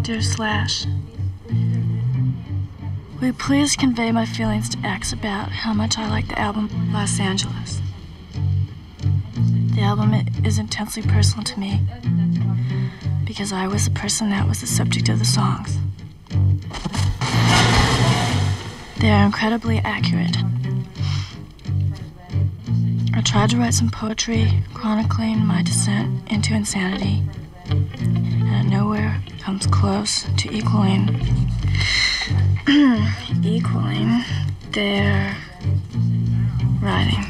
Dear Slash, will you please convey my feelings to X about how much I like the album Los Angeles? The album is intensely personal to me because I was the person that was the subject of the songs. They are incredibly accurate. I tried to write some poetry chronicling my descent into insanity, and it nowhere comes close to equaling their writing.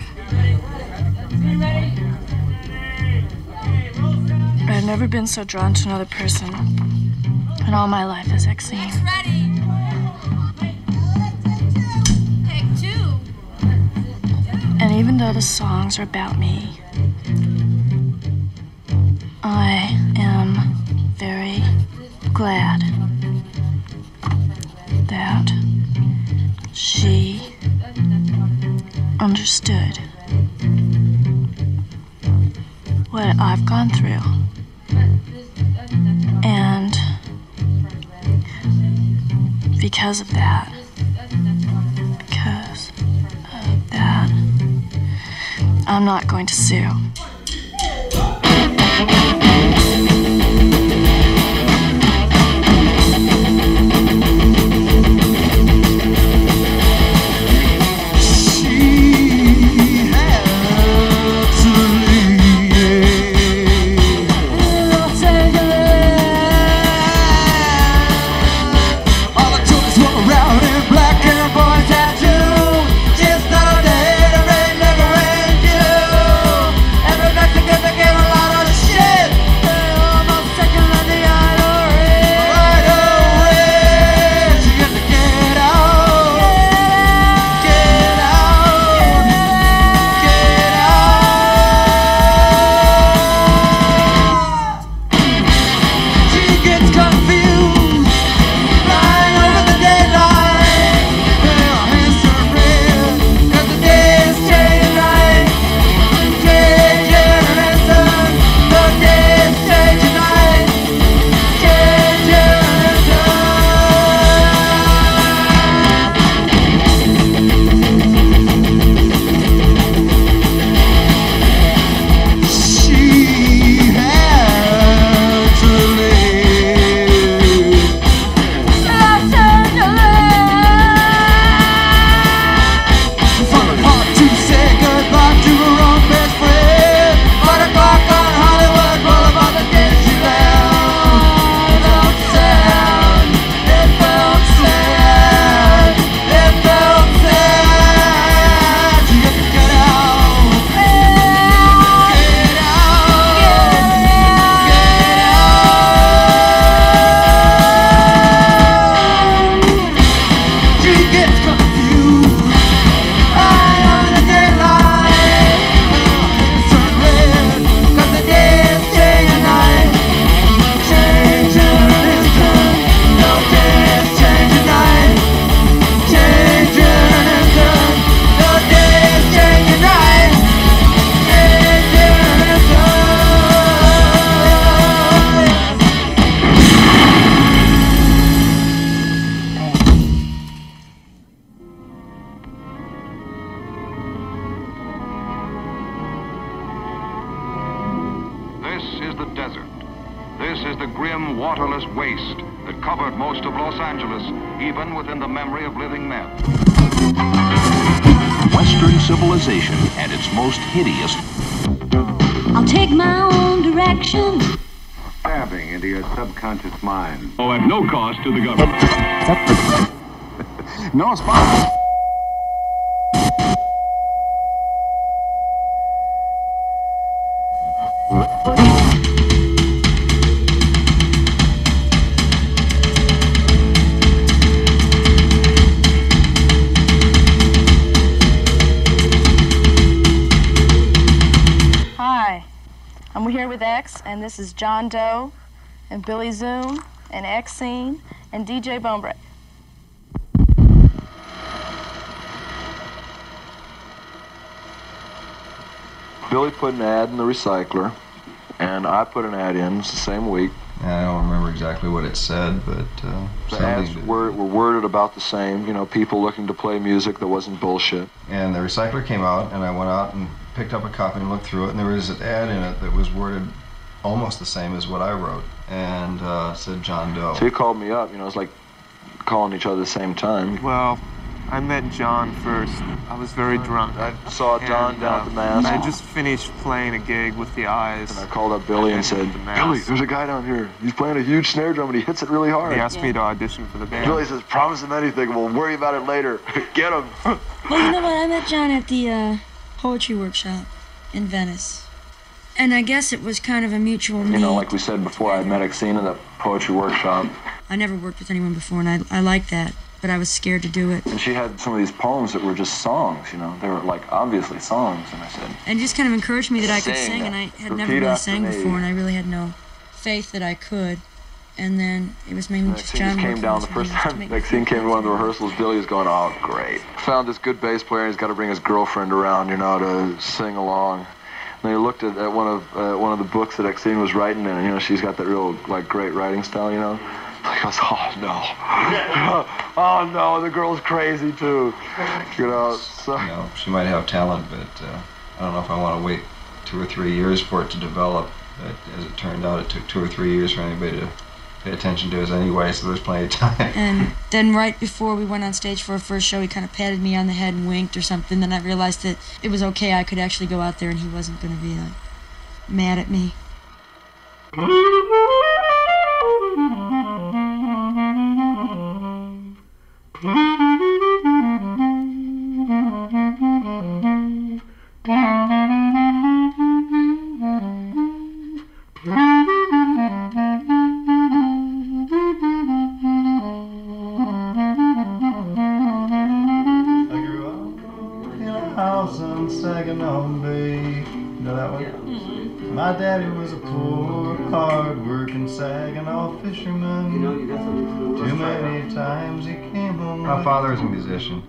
I've never been so drawn to another person in all my life as Exene. And even though the songs are about me, I am very glad that she understood what I've gone through. And because of that, I'm not going to sue. This is the grim, waterless waste that covered most of Los Angeles, even within the memory of living men. Western civilization at its most hideous. I'll take my own direction. Stabbing into your subconscious mind. Oh, at no cost to the government. No spot. Hi, I'm here with X, and this is John Doe, and Billy Zoom, and Exene, and DJ Bonebreak. Billy put an ad in the recycler, and I put an ad in the same week. I don't remember exactly what it said, but the ads were worded about the same. You know, people looking to play music that wasn't bullshit. And the recycler came out, and I went out and picked up a copy and looked through it, and there was an ad in it that was worded almost the same as what I wrote, and said John Doe. So he called me up. You know, it's like calling each other at the same time. Well, I met John first. I was very drunk. I saw John down at the Mass. I just finished playing a gig with the Eyes. And I called up Billy and said, Billy, there's a guy down here. He's playing a huge snare drum and he hits it really hard. He asked me to audition for the band. Billy says, promise him anything. We'll worry about it later. Get him. Well, you know what? I met John at the poetry workshop in Venice. And I guess it was kind of a mutual need. You know, like we said before, I met Exene in the poetry workshop. I never worked with anyone before, and I liked that. But I was scared to do it. And she had some of these poems that were just songs, you know. They were, like, obviously songs, and I said... And just kind of encouraged me that I could sing, and I had never really sang before, and I really had no faith that I could. And then it was mainly just John came down the first time Exene came to one of the rehearsals. Billy was going, oh, great. Found this good bass player, and he's got to bring his girlfriend around, you know, to sing along. And he looked at one of the books that Exene was writing in, and, you know, she's got that real, like, great writing style, you know. He goes, oh no, oh no, the girl's crazy too, you know. So. You know, she might have talent, but I don't know if I want to wait 2 or 3 years for it to develop. But as it turned out, it took 2 or 3 years for anybody to pay attention to us anyway, so there's plenty of time. And then right before we went on stage for our first show, he kind of patted me on the head and winked or something. Then I realized that it was okay. I could actually go out there, and he wasn't going to be like mad at me. My daddy was a poor, hard-working Saginaw fisherman. Too many times he came home. My father was a musician.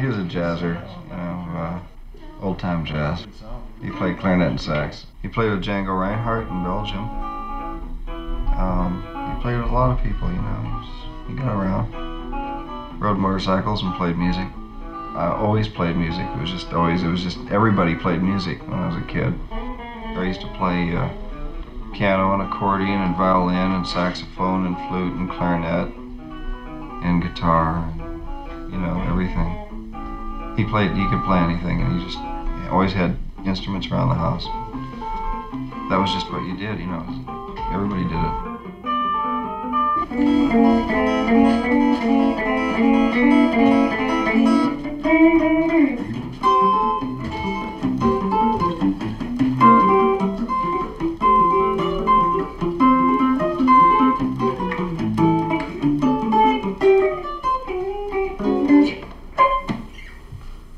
He was a jazzer, you know, old-time jazz. He played clarinet and sax. He played with Django Reinhardt in Belgium. He played with a lot of people, you know. He got around. Rode motorcycles and played music. I always played music. It was just everybody played music when I was a kid. I used to play piano and accordion and violin and saxophone and flute and clarinet and guitar and, you know, everything. He could play anything, and he always had instruments around the house. That was just what you did, you know. Everybody did it.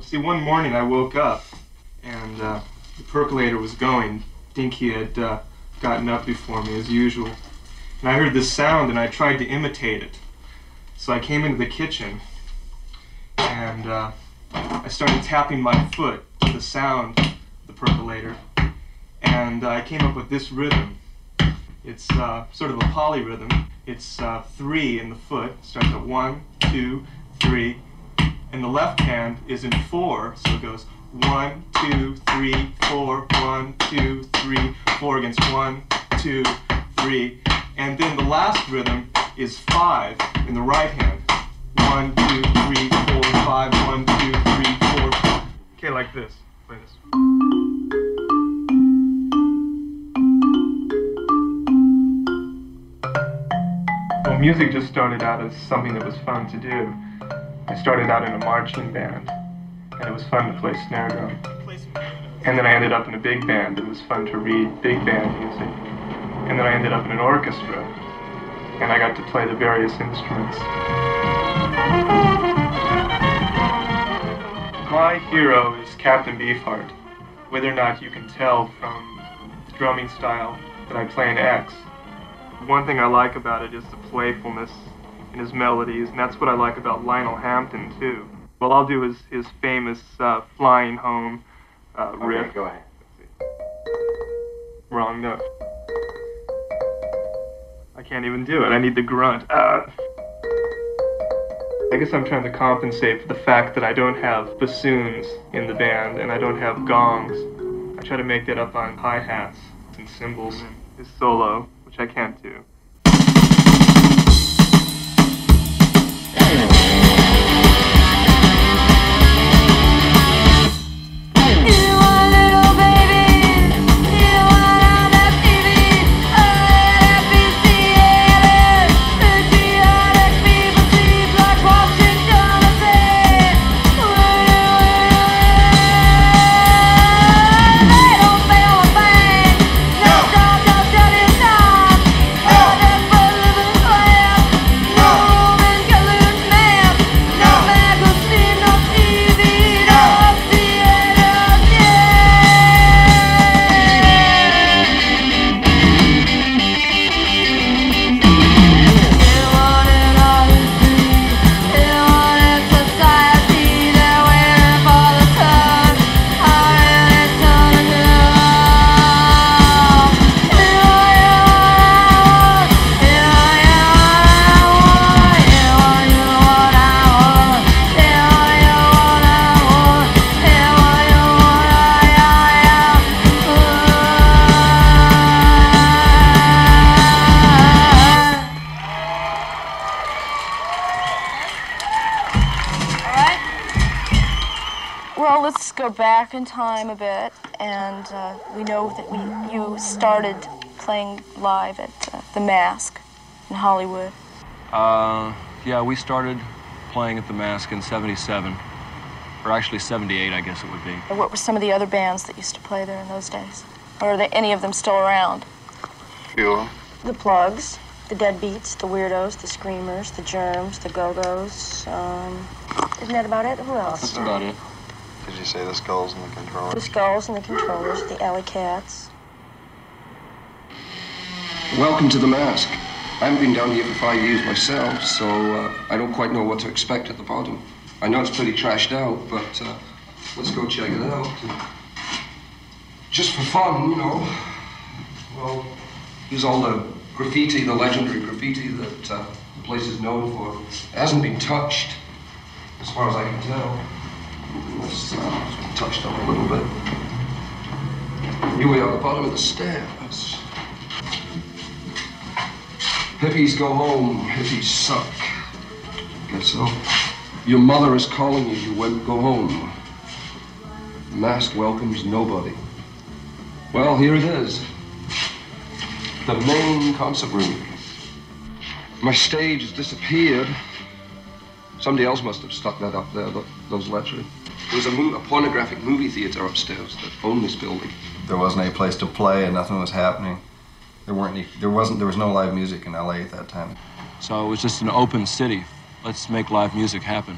See, one morning I woke up and the percolator was going. Dinky had gotten up before me as usual. And I heard this sound and I tried to imitate it. So I came into the kitchen and I started tapping my foot to the sound of the percolator. And I came up with this rhythm. It's sort of a polyrhythm. It's 3 in the foot. It starts at 1, 2, 3. And the left hand is in 4, so it goes 1, 2, 3, 4, 1, 2, 3, 4 against 1, 2, 3. And then the last rhythm is 5 in the right hand. 1, 2, 3, 4, 5, 1, 2, 3, 4. Okay, like this. Play this. Well, music just started out as something that was fun to do. I started out in a marching band, and it was fun to play snare drum. And then I ended up in a big band, and it was fun to read big band music. And then I ended up in an orchestra, and I got to play the various instruments. My hero is Captain Beefheart, whether or not you can tell from the drumming style that I play an X. One thing I like about it is the playfulness in his melodies, and that's what I like about Lionel Hampton, too. Well, I'll do his famous Flying Home riff. Okay, go ahead. Wrong note. I can't even do it. I need the grunt. I guess I'm trying to compensate for the fact that I don't have bassoons in the band and I don't have gongs. I try to make that up on hi-hats and cymbals. His solo, which I can't do. Well, let's go back in time a bit, and we know that you started playing live at The Mask in Hollywood. Yeah, we started playing at The Mask in '77, or actually '78, I guess it would be. What were some of the other bands that used to play there in those days? Or are there any of them still around? Few. The Plugs, the Deadbeats, the Weirdos, the Screamers, the Germs, the Go-Go's. Isn't that about it? Who else? That's about it. Did you say the Skulls and the Controllers? The Skulls and the Controllers, the Alley Cats. Welcome to The Mask. I haven't been down here for 5 years myself, so I don't quite know what to expect at the bottom. I know it's pretty trashed out, but let's go check it out. Just for fun, you know. Well, here's all the graffiti, the legendary graffiti that the place is known for. It hasn't been touched, as far as I can tell. It's been touched up a little bit. Here we are at the bottom of the stairs. Hippies go home, hippies suck. Guess so. Your mother is calling you, you won't go home. The Mask welcomes nobody. Well, here it is. The main concert room. My stage has disappeared. Somebody else must have stuck that up there, those lettering. There was a pornographic movie theater upstairs that owned this building. There wasn't any place to play and nothing was happening. There was no live music in LA at that time. So it was just an open city. Let's make live music happen.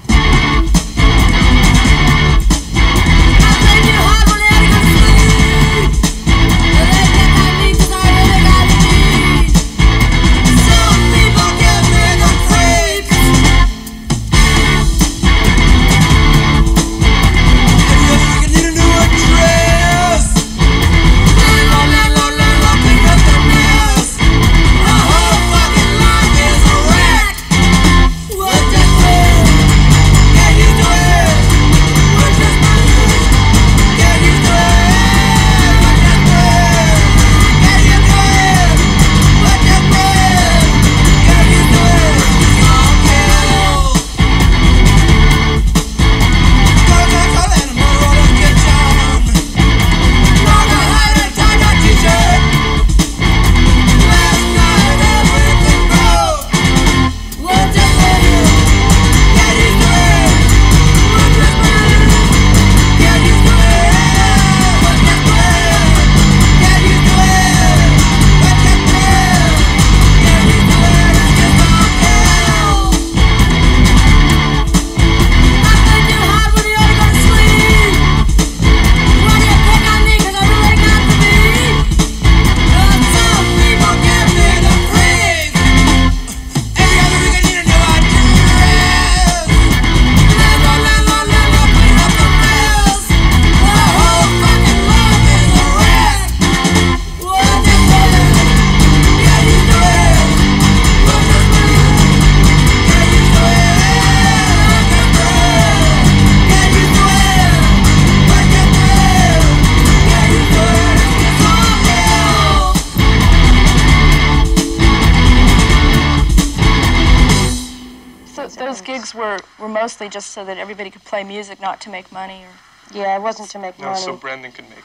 those gigs were mostly just so that everybody could play music, not to make money? Or... Yeah, it wasn't to make money. So Brendan could make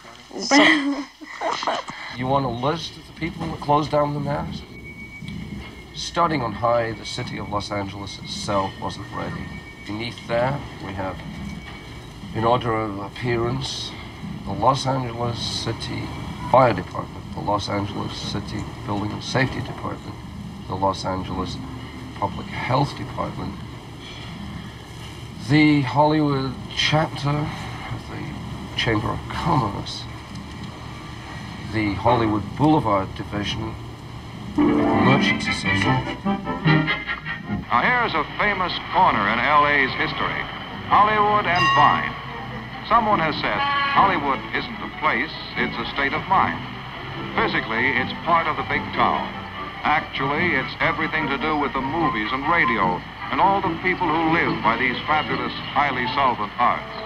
money. You want a list of the people that closed down the mask? Starting on high, the city of Los Angeles itself wasn't ready. Beneath that, we have, in order of appearance, the Los Angeles City Fire Department, the Los Angeles City Building and Safety Department, the Los Angeles Public Health Department, the Hollywood chapter of the Chamber of Commerce, the Hollywood Boulevard Division, Merchants Association. Now here's a famous corner in LA's history, Hollywood and Vine. Someone has said, Hollywood isn't a place, it's a state of mind. Physically, it's part of the big town. Actually, it's everything to do with the movies and radio and all the people who live by these fabulous, highly solvent arts.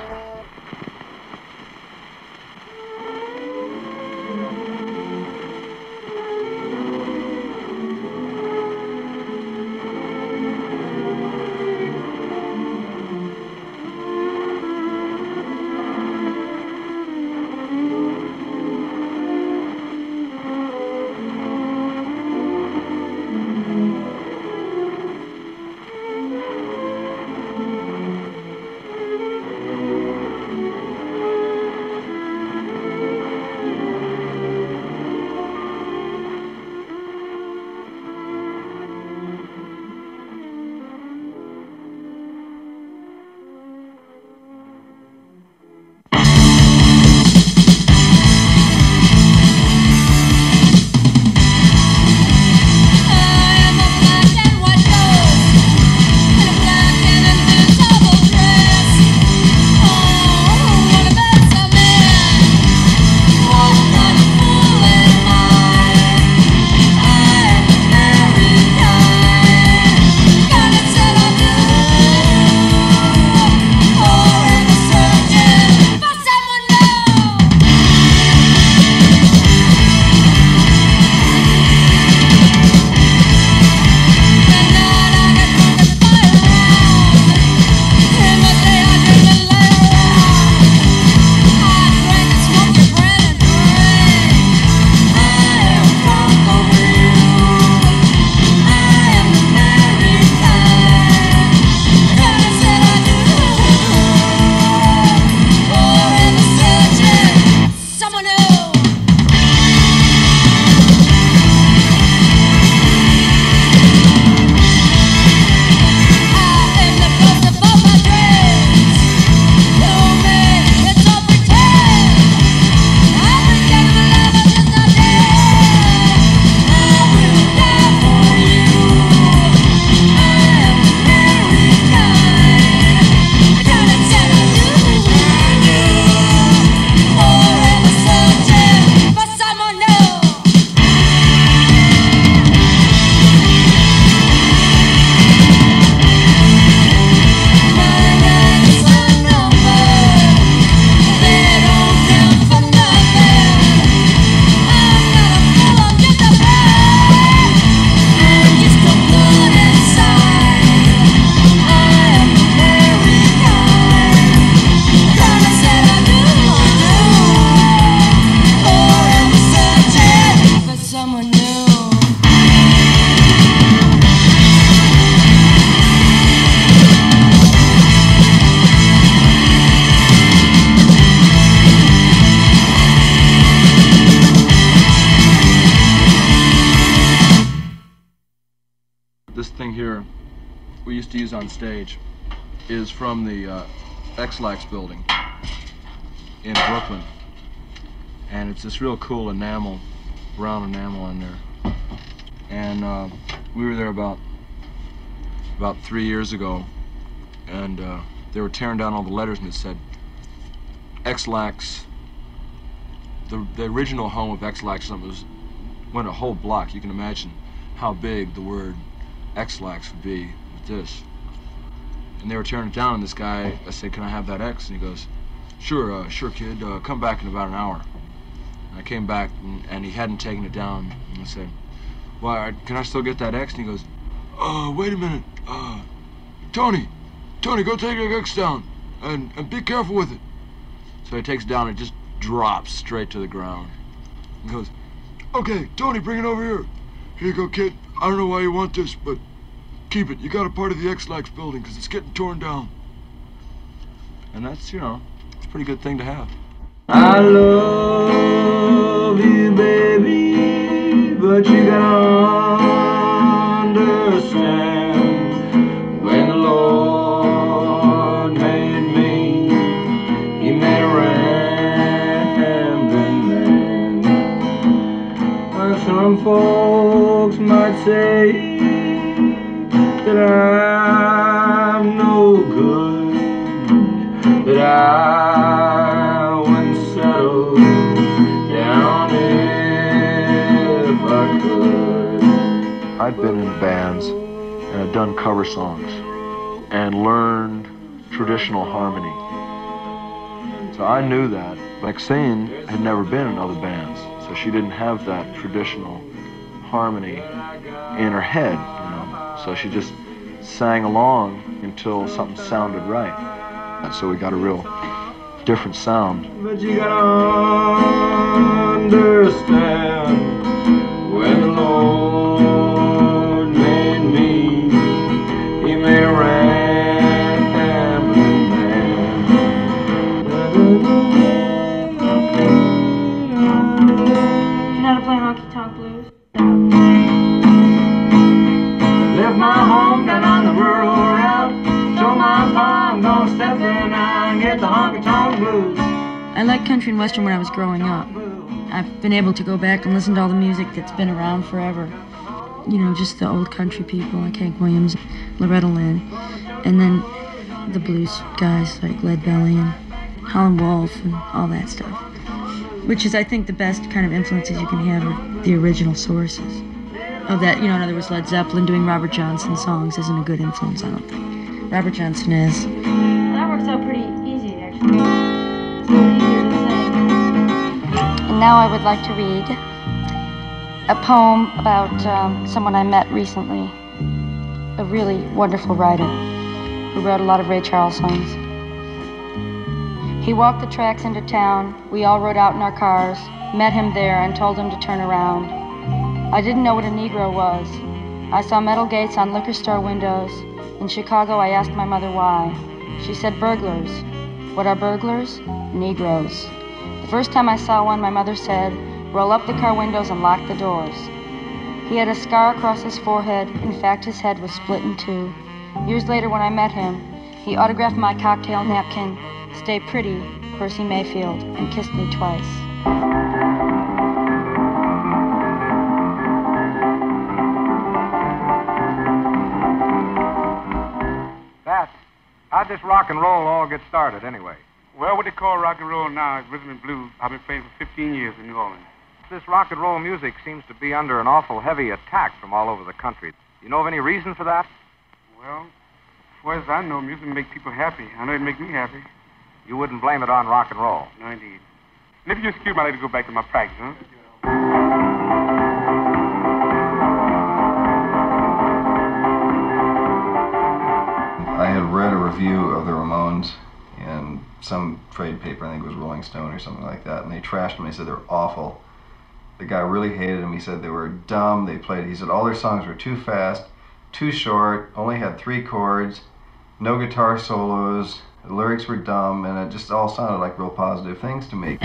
This thing here we used to use on stage is from the X-Lax building in Brooklyn. And it's this real cool enamel, brown enamel in there. And we were there about 3 years ago, and they were tearing down all the letters, and it said X-Lax. The original home of X-Lax went a whole block. You can imagine how big the word X-Lax would be with this. And they were tearing it down, and this guy, I said, "Can I have that X?" And he goes, sure kid, come back in about an hour." And I came back, and he hadn't taken it down, and I said, "Well, can I still get that X?" And he goes, "Oh, wait a minute, Tony, go take the axe down, and be careful with it. So he takes it down and it just drops straight to the ground. He goes, okay, Tony, bring it over here. Here you go, kid. I don't know why you want this, but keep it. You got a part of the X-Lax building because it's getting torn down. And that's, you know, it's a pretty good thing to have. I love you, baby, but you gotta understand when the Lord made me, He made a rambling man. Some folks might say that I'm no good, that I wouldn't settle down if I could. I'd been in bands and I'd done cover songs and learned traditional harmony. So I knew that. Maxine had never been in other bands, so she didn't have that traditional harmony in her head, you know. So she just sang along until something sounded right. And so we got a real different sound. But you gotta understand when the Lord made me, He made a rambling man. You know how to play honky tonk blues? Left my home down on the rural route. Told my pa I'm gonna step in now and get the honky tonk blues. I liked country and western when I was growing up. I've been able to go back and listen to all the music that's been around forever. You know, just the old country people like Hank Williams, Loretta Lynn, and then the blues guys like Lead Belly and Howlin' Wolf and all that stuff. Which is, I think, the best kind of influences you can have are the original sources of that. You know, in other words, Led Zeppelin doing Robert Johnson songs isn't a good influence, I don't think. Robert Johnson is. That works out pretty easy, actually. It's a little easier to sing. And now I would like to read a poem about someone I met recently, a really wonderful writer who wrote a lot of Ray Charles songs. He walked the tracks into town. We all rode out in our cars, met him there and told him to turn around. I didn't know what a Negro was. I saw metal gates on liquor store windows. In Chicago, I asked my mother why. She said, burglars. What are burglars? Negroes. The first time I saw one, my mother said, roll up the car windows and lock the doors. He had a scar across his forehead. In fact, his head was split in two. Years later, when I met him, he autographed my cocktail napkin, Stay Pretty, Percy Mayfield, and kissed me twice. How'd this rock and roll all get started, anyway? Well, what they call rock and roll now is rhythm and blues. I've been playing for 15 years in New Orleans. This rock and roll music seems to be under an awful heavy attack from all over the country. You know of any reason for that? Well, as far as I know, music make people happy. I know it make me happy. You wouldn't blame it on rock and roll? No, indeed. And if you excuse me, I'd like to go back to my practice, huh? I had read a review of the Ramones in some trade paper, I think it was Rolling Stone or something like that, and they trashed them. They said they were awful. The guy really hated them. He said they were dumb. He said all their songs were too fast, too short, only had 3 chords, no guitar solos, the lyrics were dumb, and it just all sounded like real positive things to me.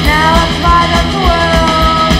Now it's by the world.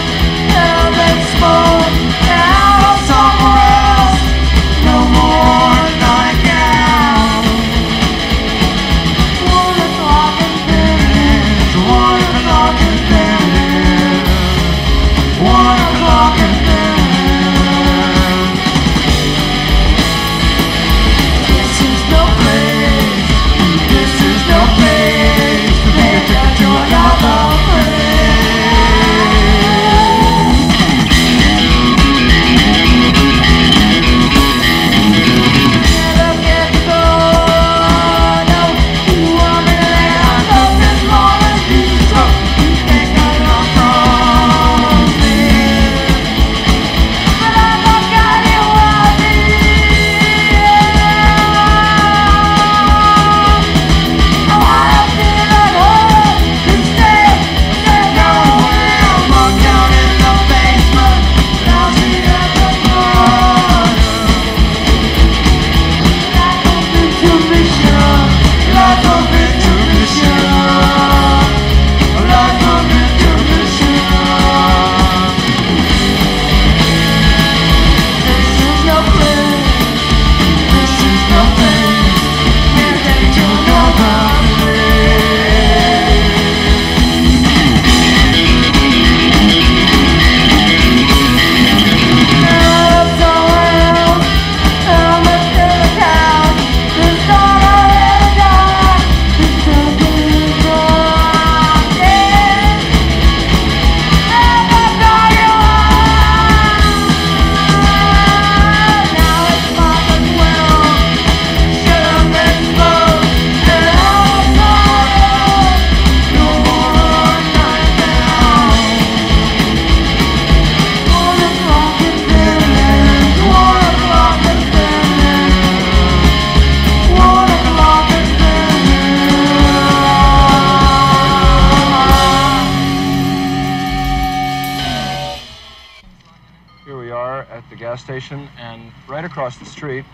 gas station, and right across the street,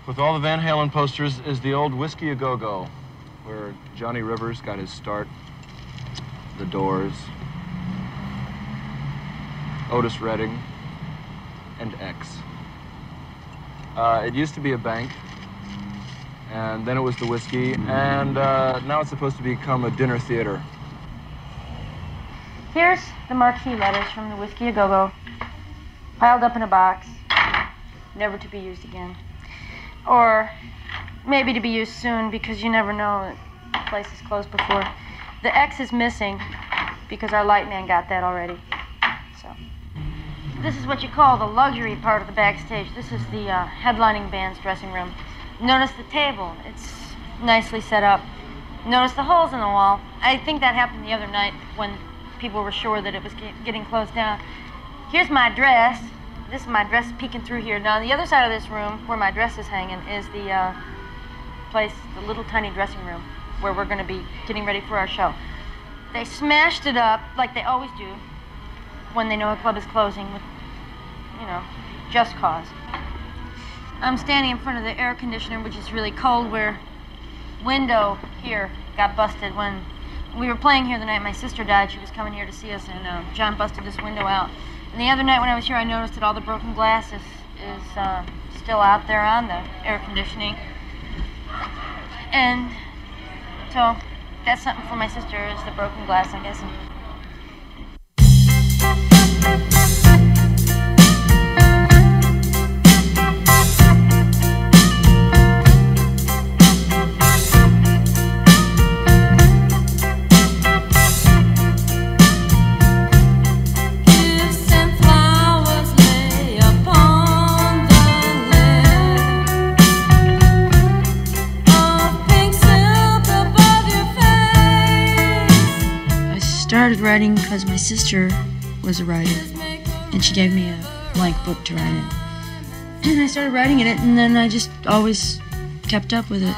with all the Van Halen posters, is the old Whiskey A Go-Go, where Johnny Rivers got his start, The Doors, Otis Redding, and X. It used to be a bank, and then it was the whiskey, and now it's supposed to become a dinner theater. Here's the marquee letters from the Whiskey A Go-Go, piled up in a box, never to be used again. Or maybe to be used soon, because you never know, the place is closed before. The X is missing, because our light man got that already. So, this is what you call the luxury part of the backstage. This is the headlining band's dressing room. Notice the table, it's nicely set up. Notice the holes in the wall. I think that happened the other night when people were sure that it was getting closed down. Here's my dress. This is my dress peeking through here. Now, on the other side of this room, where my dress is hanging, is the place, the little tiny dressing room, where we're going to be getting ready for our show. They smashed it up, like they always do, when they know a club is closing, with, you know, just cause. I'm standing in front of the air conditioner, which is really cold, where window here got busted when we were playing here the night my sister died. She was coming here to see us, and John busted this window out. And the other night when I was here, I noticed that all the broken glass is still out there on the air conditioning. And so that's something for my sister, is the broken glass, I'm guessing. I started writing because my sister was a writer, and she gave me a blank book to write in. And I started writing in it, and then I just always kept up with it.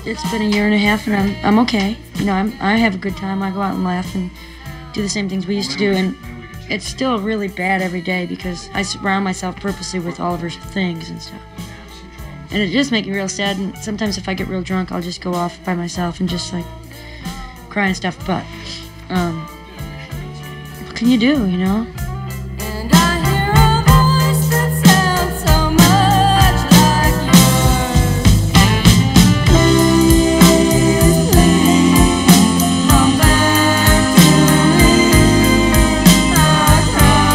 It's been a year and a half, and I'm okay. You know, I have a good time. I go out and laugh and do the same things we used to do, and it's still really bad every day because I surround myself purposely with all of her things and stuff. And it just makes me real sad, and sometimes if I get real drunk, I'll just go off by myself and just, like, cry and stuff, but, what can you do, you know? And I hear a voice that sounds so much like yours. Please, please, come back to me. I cry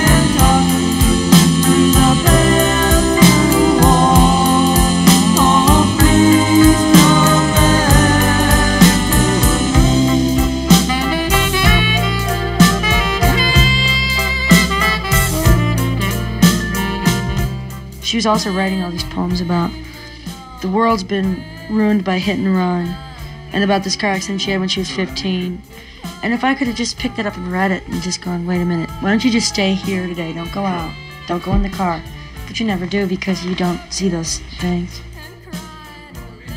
and talk to the bathroom. She was also writing all these poems about the world's been ruined by hit and run, and about this car accident she had when she was 15. And if I could have just picked it up and read it and just gone, wait a minute, why don't you just stay here today? Don't go out. Don't go in the car. But you never do because you don't see those things.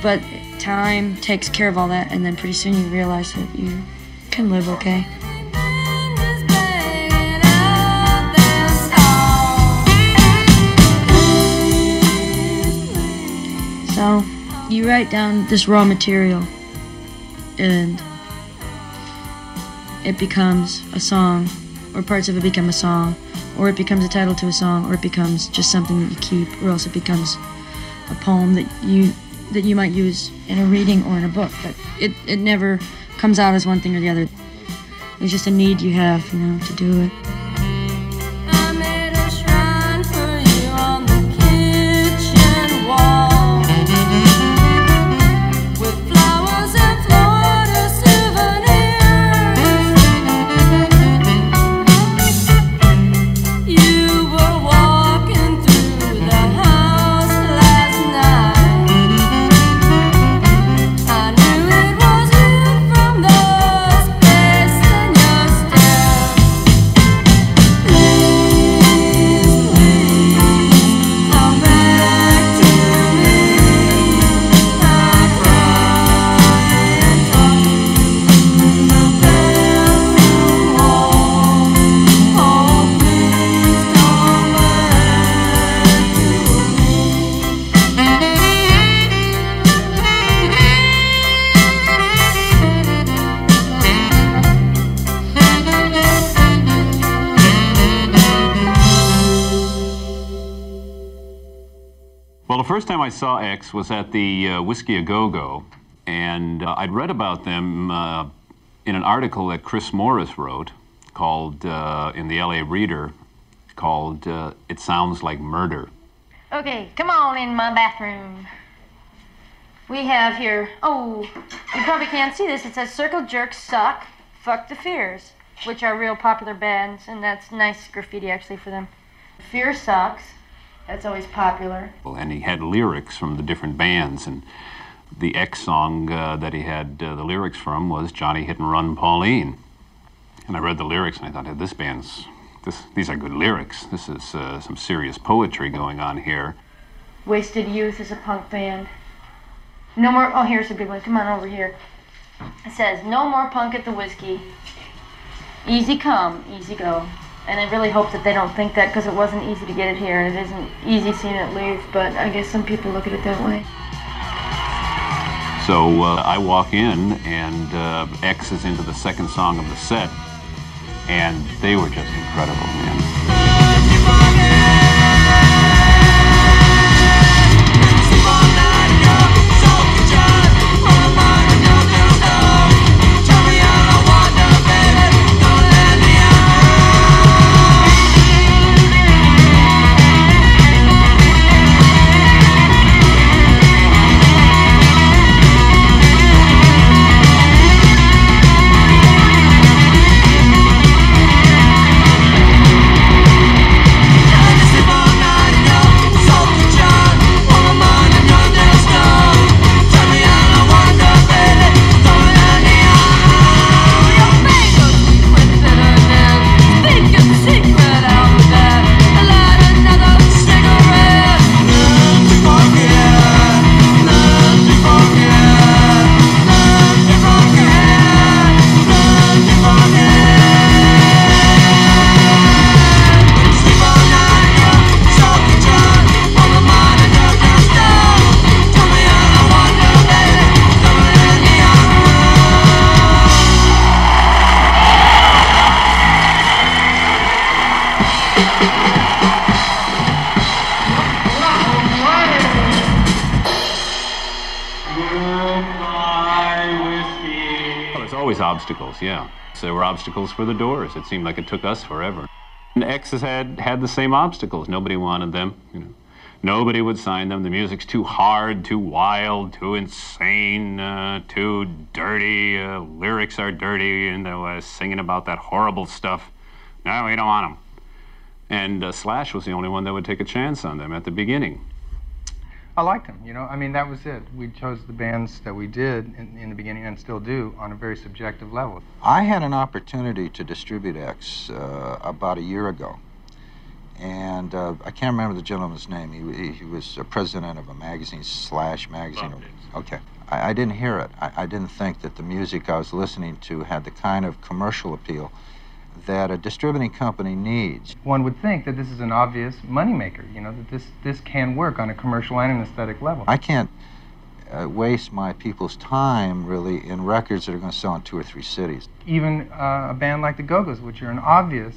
But time takes care of all that, and then pretty soon you realize that you can live okay. So, you write down this raw material, and it becomes a song, or parts of it become a song, or it becomes a title to a song, or it becomes just something that you keep, or else it becomes a poem that you might use in a reading or in a book. But it never comes out as one thing or the other. It's just a need you have, you know, to do it. I made a shrine for you on the kitchen wall. Well, the first time I saw X was at the Whiskey A Go-Go, and I'd read about them in an article that Chris Morris wrote called, in the LA Reader, called It Sounds Like Murder. Okay, come on in my bathroom. We have here, oh, you probably can't see this. It says Circle Jerks Suck, Fuck the Fears, which are real popular bands, and that's nice graffiti actually for them. Fear Sucks, that's always popular. And he had lyrics from the different bands, and the X song that he had the lyrics from was Johnny Hit and Run Pauline. And I read the lyrics and I thought, hey, these are good lyrics. This is some serious poetry going on here. Wasted Youth is a punk band. No more, oh, here's a good one. Come on over here. It says, no more punk at the Whiskey. Easy come, easy go. And I really hope that they don't think that, because it wasn't easy to get it here, and it isn't easy seeing it leave, but I guess some people look at it that way. So I walk in, and X is into the second song of the set, and they were just incredible, man. Obstacles, yeah. So there were obstacles for the Doors. It seemed like it took us forever. And X has had the same obstacles. Nobody wanted them, you know. Nobody would sign them. The music's too hard, too wild, too insane, too dirty. Lyrics are dirty, and they were singing about that horrible stuff. No, we don't want them. And Slash was the only one that would take a chance on them at the beginning. I liked them, you know. I mean, that was it. We chose the bands that we did in the beginning and still do on a very subjective level. I had an opportunity to distribute X about a year ago. And I can't remember the gentleman's name. He was president of a magazine, Slash magazine. Okay. I didn't hear it. I didn't think that the music I was listening to had the kind of commercial appeal that a distributing company needs. One would think that this is an obvious moneymaker, you know, that this can work on a commercial and an aesthetic level. I can't waste my people's time, really, in records that are going to sell in 2 or 3 cities. Even a band like the Go-Go's, which are an obvious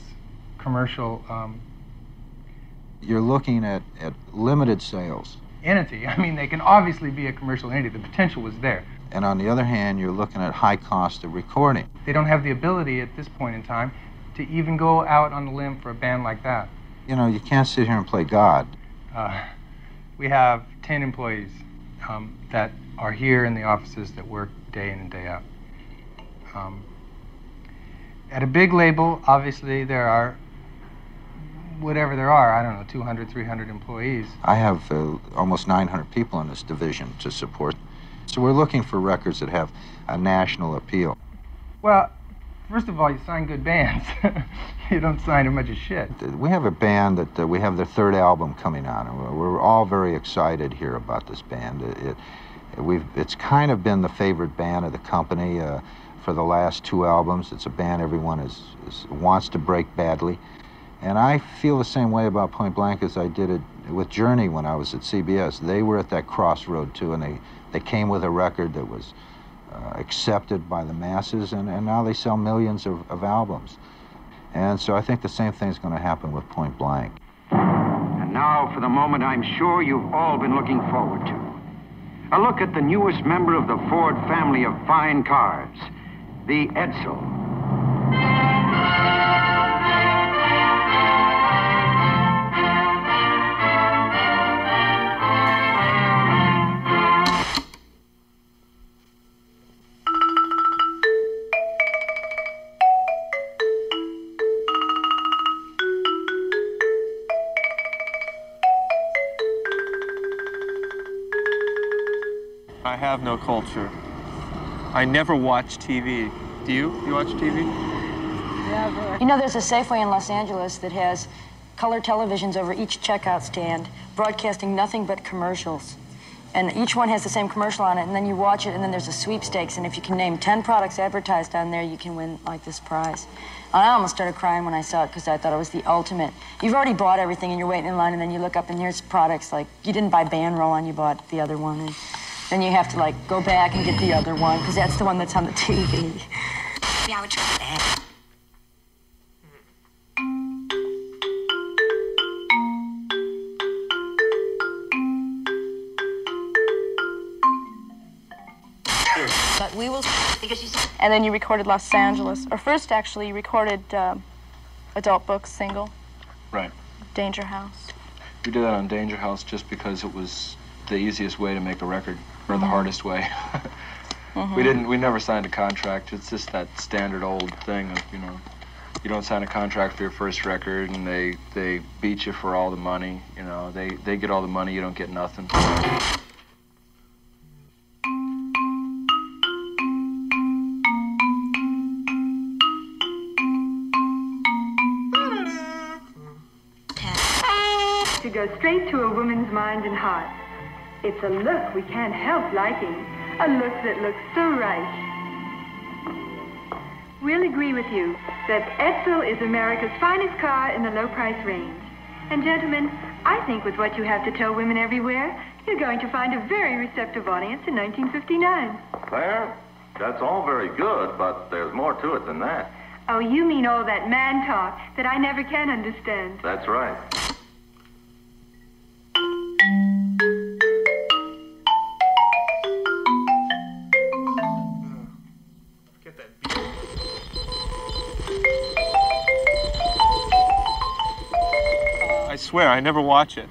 commercial... You're looking at limited sales. Entity. I mean, they can obviously be a commercial entity. The potential was there. And on the other hand, you're looking at high cost of recording. They don't have the ability at this point in time to even go out on the limb for a band like that. You know, you can't sit here and play God. We have 10 employees that are here in the offices that work day in and day out. At a big label, obviously, there are whatever there are, I don't know, 200, 300 employees. I have almost 900 people in this division to support. So we're looking for records that have a national appeal. Well, first of all, you sign good bands. You don't sign a bunch of shit. We have a band that we have their 3rd album coming on, and we're all very excited here about this band. It's kind of been the favorite band of the company for the last 2 albums. It's a band everyone wants to break badly. And I feel the same way about Point Blank as I did it with Journey when I was at CBS. They were at that crossroad, too, and they came with a record that was accepted by the masses, and now they sell millions of albums. And so I think the same thing's going to happen with Point Blank. And now now for the moment I'm sure you've all been looking forward to. A look at the newest member of the Ford family of fine cars, the Edsel. I have no culture. I never watch TV. Do you? You watch TV? Never. You know, there's a Safeway in Los Angeles that has color televisions over each checkout stand, broadcasting nothing but commercials. And each one has the same commercial on it, and then you watch it, and then there's a sweepstakes, and if you can name 10 products advertised on there, you can win, like, this prize. And I almost started crying when I saw it, because I thought it was the ultimate. You've already bought everything, and you're waiting in line, and then you look up, and here's products, like, you didn't buy Ban Roll-On, you bought the other one, and then you have to, like, go back and get the other one, because that's the one that's on the TV. Yeah, I would try that. But we will, because you said. And then you recorded Los Angeles, or first actually you recorded Adult Books single. Right. Danger House. We did that on Danger House just because it was the easiest way to make a record, or the hardest way. We never signed a contract. It's just that standard old thing of, you know, you don't sign a contract for your first record and they beat you for all the money. You know, they get all the money, you don't get nothing. To go straight to a woman's mind and heart. It's a look we can't help liking, a look that looks so right. We'll agree with you that Edsel is America's finest car in the low price range. And gentlemen, I think with what you have to tell women everywhere, you're going to find a very receptive audience in 1959. Claire, that's all very good, but there's more to it than that. Oh, you mean all that man talk that I never can understand. That's right. I swear, I never watch it.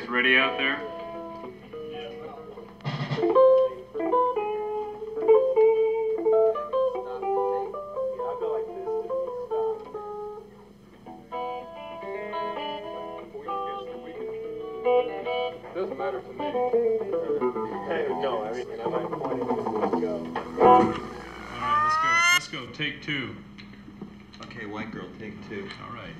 Ready out there? Doesn't matter to me. No, I mean, I might point it go. All right, let's go. Take two. Okay, white girl, take two. All right.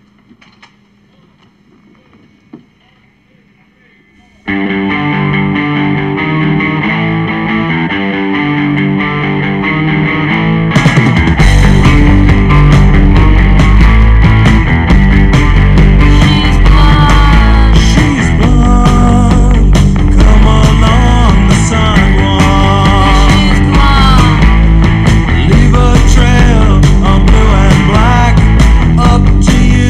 Leave a trail of blue and black up to you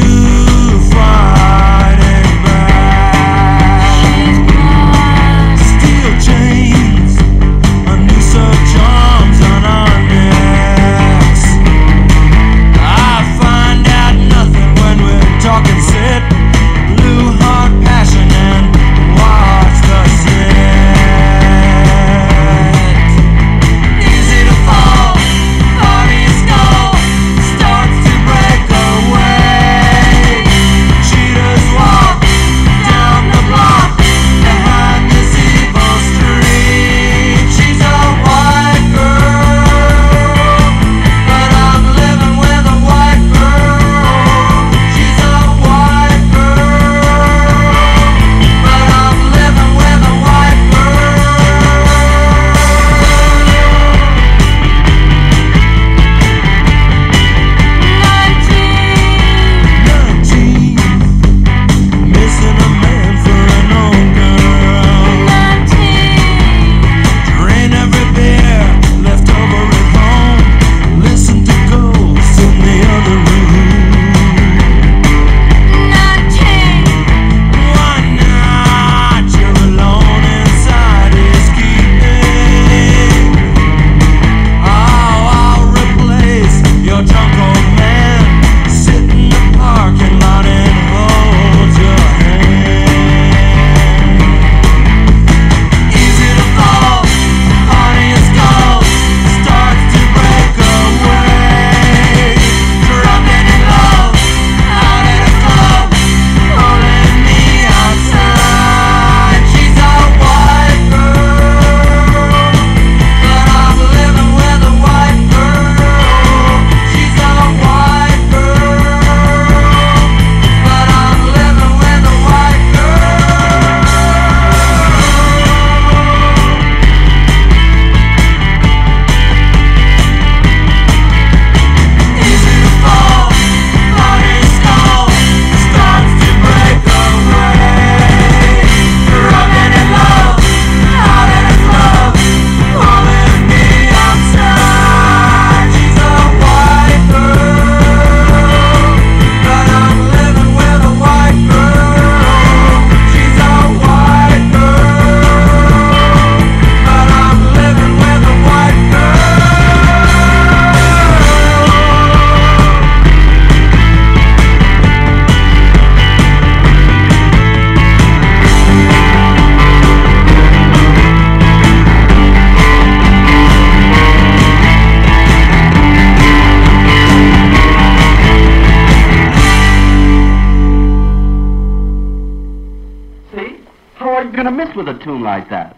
gonna miss with a tune like that?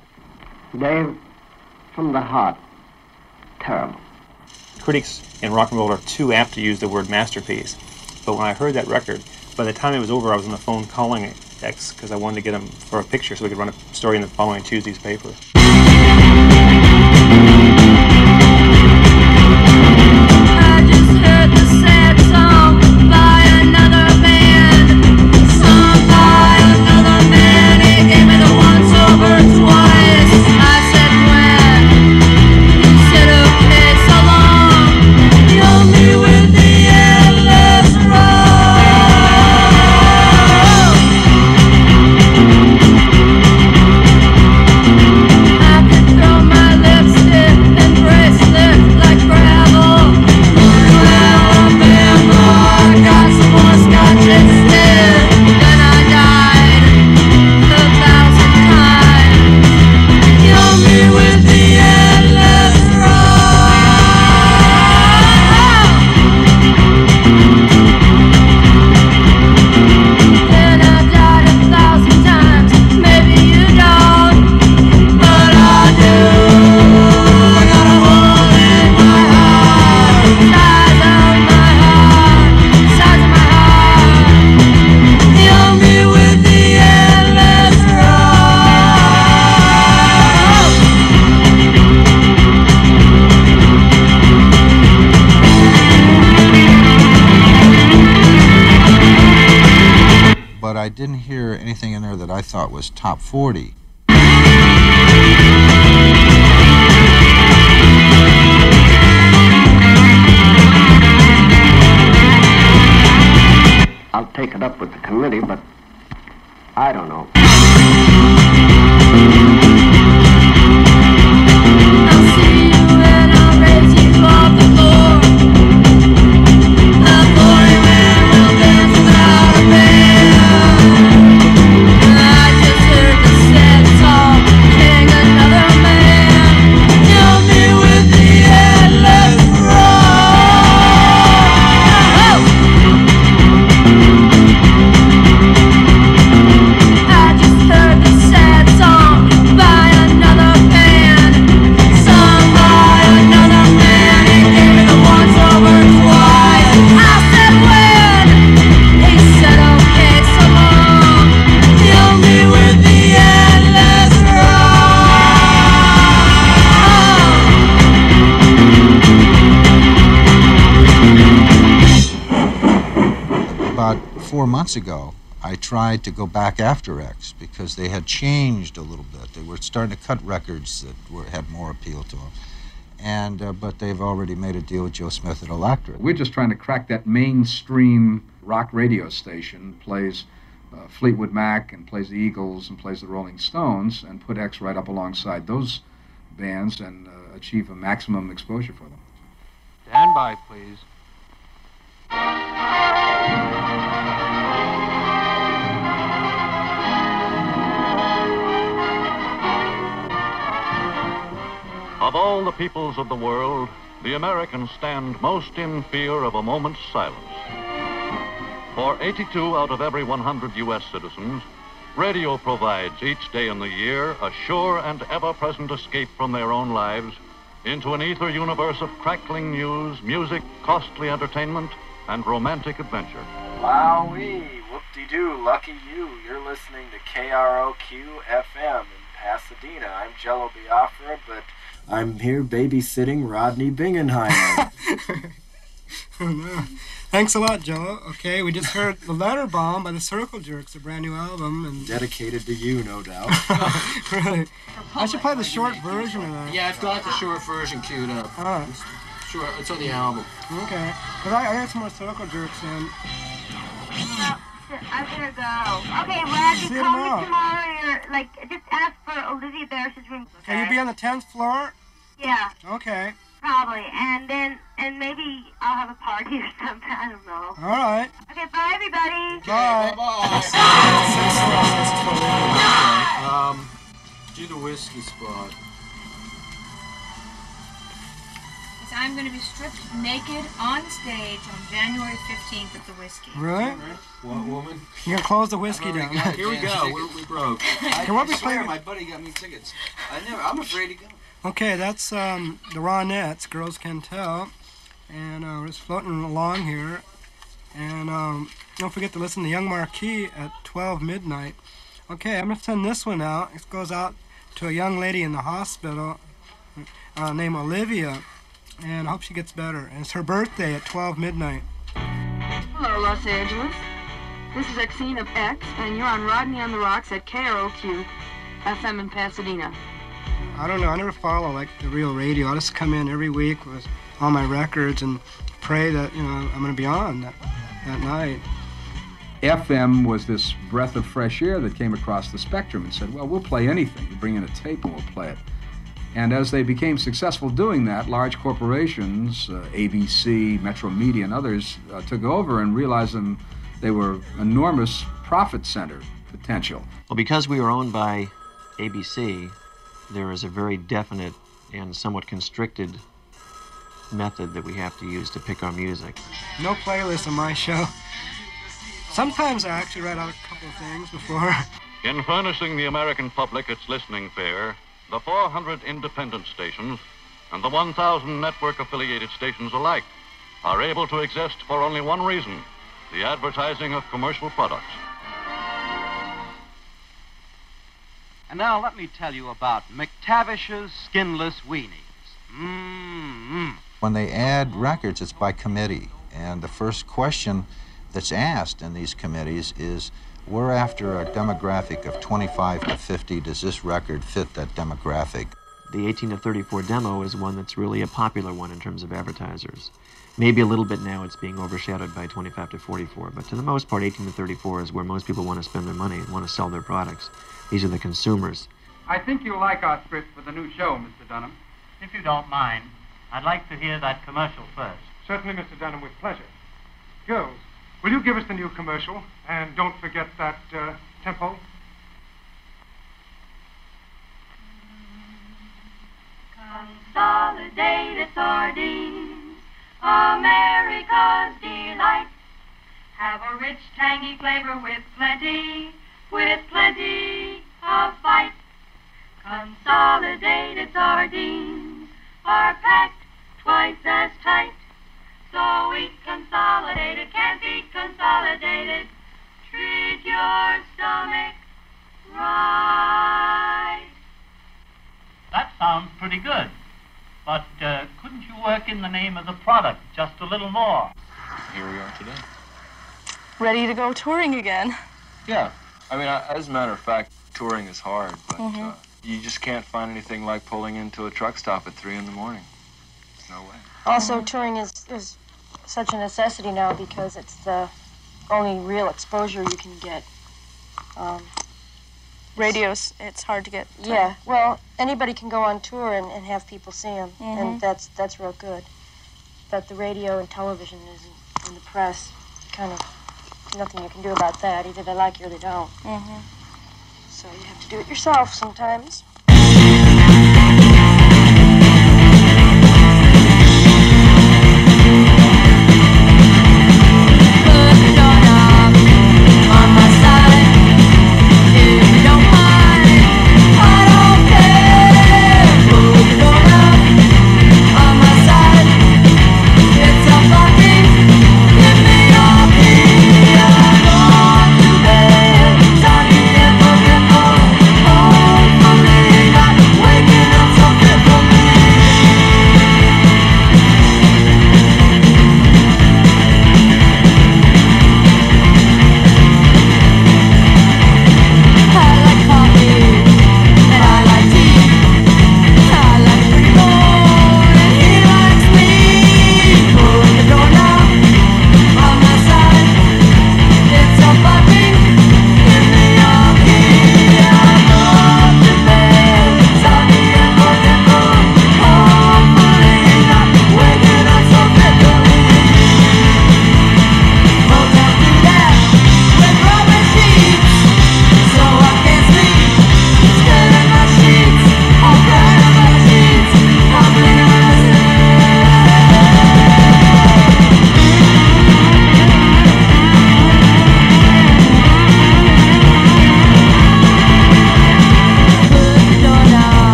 Dave, from the heart, terrible. Critics in rock and roll are too apt to use the word masterpiece. But when I heard that record, by the time it was over, I was on the phone calling X because I wanted to get him for a picture so we could run a story in the following Tuesday's paper. I just heard the sad song by another band. Sung by another man. He gave me the once over twice. I said when. He said okay, so long. You'll me with the endless road. I could throw my lipstick and bracelet like gravel. Alabama, I got some more scotch instead. Then I died 1,000 times. Kill me with the endless Then I died 1,000 times. Maybe you don't, but I do. I got a hole in my heart, size of my heart, size of my heart. Kill me with the endless But I didn't hear anything in there that I thought was top 40. I'll take it up with the committee, but I don't know. I'll see you and I'll raise you off the floor. A boy man will dance without a band. I just heard the sad song, king another man. Kill me with the endless I just heard the sad song by another band. Sung by another man. He gave me the once over twice. I said when. He said okay, so long. Kill me with the endless About 4 months ago, I tried to go back after X because they had changed a little bit. They were starting to cut records that had more appeal to them. But they've already made a deal with Joe Smith at Elektra. We're just trying to crack that mainstream rock radio station, plays Fleetwood Mac and plays the Eagles and plays the Rolling Stones, and put X right up alongside those bands and achieve a maximum exposure for them. Stand by, please. Of all the peoples of the world, the Americans stand most in fear of a moment's silence. For 82 out of every 100 U.S. citizens, radio provides each day in the year a sure and ever-present escape from their own lives into an ether universe of crackling news, music, costly entertainment, and romantic adventure. Wowee, whoop-de-doo, lucky you. You're listening to KROQ-FM in Pasadena. I'm Jello Biafra, but I'm here babysitting Rodney Bingenheimer. Thanks a lot, Jello. Okay, we just heard The Letter Bomb by the Circle Jerks, a brand new album. And Dedicated to you, no doubt. really. I should play the short version of that. Yeah, I've got the short version queued up. Oh. Sure, it's on the album. Okay. Because I got some more Circle Jerks in. I'm gonna go. Okay, Rad, you See call you me tomorrow. tomorrow, or, like, just ask for Olivia Barris's room. Can you be on the 10th floor? Yeah, Okay. probably. And maybe I'll have a party or something. I don't know. All right. Okay, bye, everybody. Bye. Do the whiskey spot. I'm going to be stripped naked on stage on January 15th at the Whiskey. Right? What woman? You're going to close the whiskey down. Here we go. We broke. Can what we play? My buddy got me tickets. I'm afraid to go. Okay, that's the Ronettes, Girls Can Tell. And we're just floating along here. And don't forget to listen to Young Marquis at 12 midnight. Okay, I'm going to send this one out. It goes out to a young lady in the hospital named Olivia. And I hope she gets better. And it's her birthday at 12 midnight. Hello, Los Angeles. This is Exene of X, and you're on Rodney on the Rocks at KROQ FM in Pasadena. I don't know. I never follow like the real radio. I just come in every week with all my records and pray that I'm going to be on that night. FM was this breath of fresh air that came across the spectrum and said, well, we'll play anything. You bring in a tape and we'll play it. And as they became successful doing that, large corporations, ABC, Metro Media, and others took over and realized they were enormous profit center potential. Well, because we were owned by ABC, there is a very definite and somewhat constricted method that we have to use to pick our music. No playlist on my show. Sometimes I actually write out a couple of things before. In furnishing the American public its listening fare, the 400 independent stations and the 1,000 network-affiliated stations alike are able to exist for only one reason: the advertising of commercial products. And now let me tell you about McTavish's Skinless Weenies. When they add records, it's by committee. And the first question that's asked in these committees is, we're after a demographic of 25 to 50. Does this record fit that demographic? The 18 to 34 demo is one that's really a popular one in terms of advertisers. Maybe a little bit now it's being overshadowed by 25 to 44, but to the most part, 18 to 34 is where most people want to spend their money and want to sell their products. These are the consumers. I think you'll like our script for the new show, Mr. Dunham. If you don't mind, I'd like to hear that commercial first. Certainly, Mr. Dunham, with pleasure. Girls, will you give us the new commercial? And don't forget that tempo. Consolidated sardines, America's delight. Have a rich, tangy flavor with plenty of bite. Consolidated sardines are packed twice as tight. So eat consolidated, can't beat consolidated. Treat your stomach right. That sounds pretty good. But couldn't you work in the name of the product just a little more? Here we are today. Ready to go touring again. Yeah. I mean, as a matter of fact, touring is hard, but you just can't find anything like pulling into a truck stop at 3 in the morning. There's no way. Also, touring is such a necessity now because it's the only real exposure you can get. Radios, it's hard to get. Yeah, well, anybody can go on tour and have people see them, and that's real good. But the radio and television and the press, kind of nothing you can do about that. Either they like you or they don't. So you have to do it yourself sometimes. For me.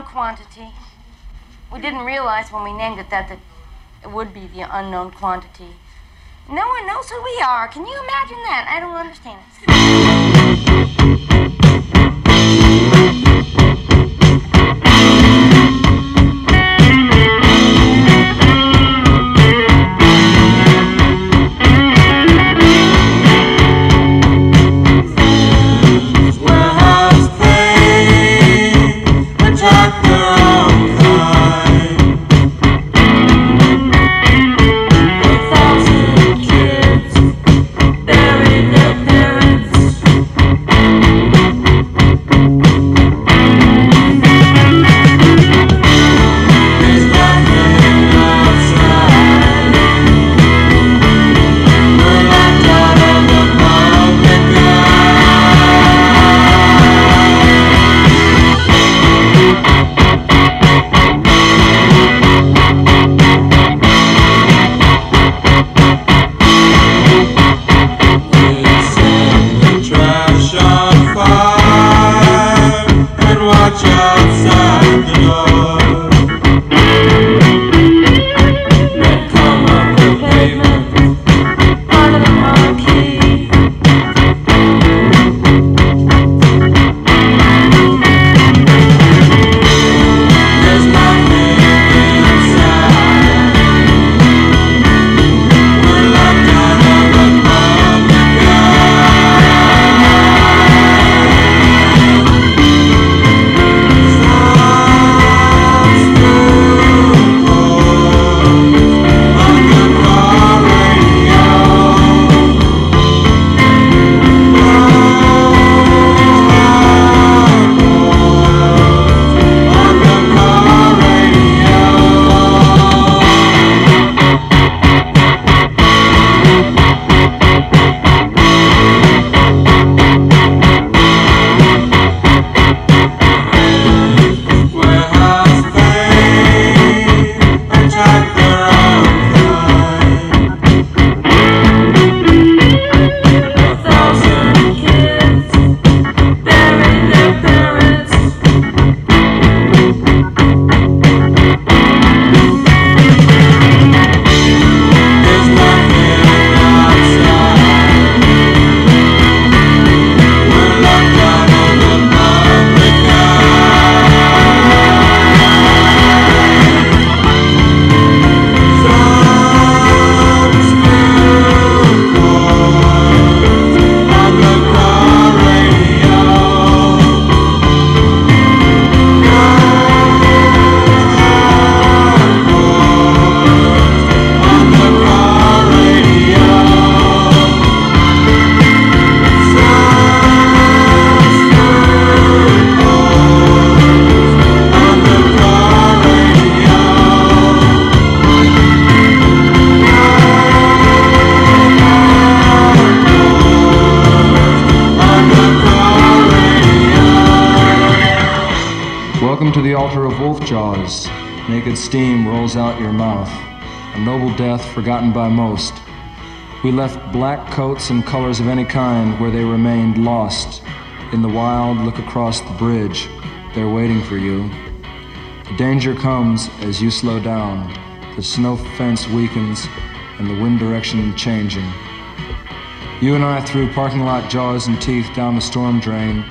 unknown quantity. We didn't realize when we named it that it would be the unknown quantity. No one knows who we are. Can you imagine that? I don't understand Welcome to the altar of wolf jaws. Naked steam rolls out your mouth. A noble death forgotten by most. We left black coats and colors of any kind where they remained lost. In the wild, look across the bridge. They're waiting for you. The danger comes as you slow down. The snow fence weakens and the wind direction changing. You and I threw parking lot jaws and teeth down the storm drain.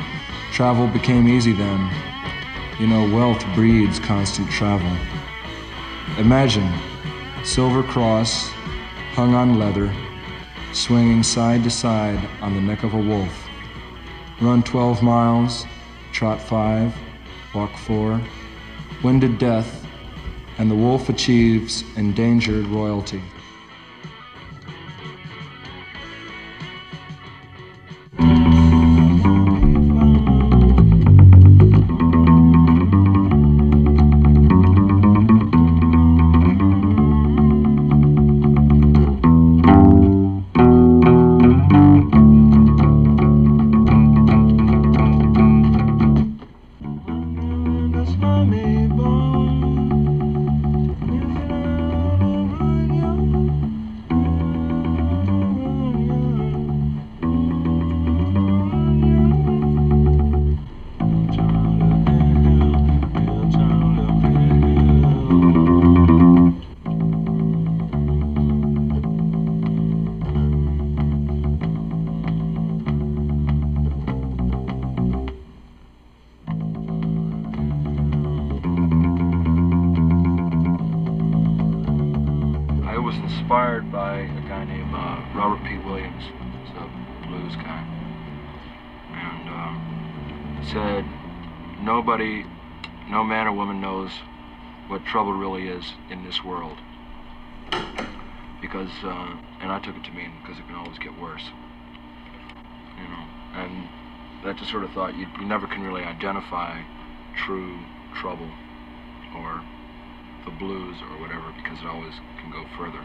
Travel became easy then. You know, wealth breeds constant travel. Imagine, silver cross, hung on leather, swinging side to side on the neck of a wolf. Run 12 miles, trot 5, walk 4, winded death, and the wolf achieves endangered royalty. Slimy bone, inspired by a guy named Robert P. Williams. He's a blues guy. And said, nobody, no man or woman knows what trouble really is in this world. Because, and I took it to mean because it can always get worse. You know, and that just sort of thought you never can really identify true trouble or the blues or whatever because it always can go further.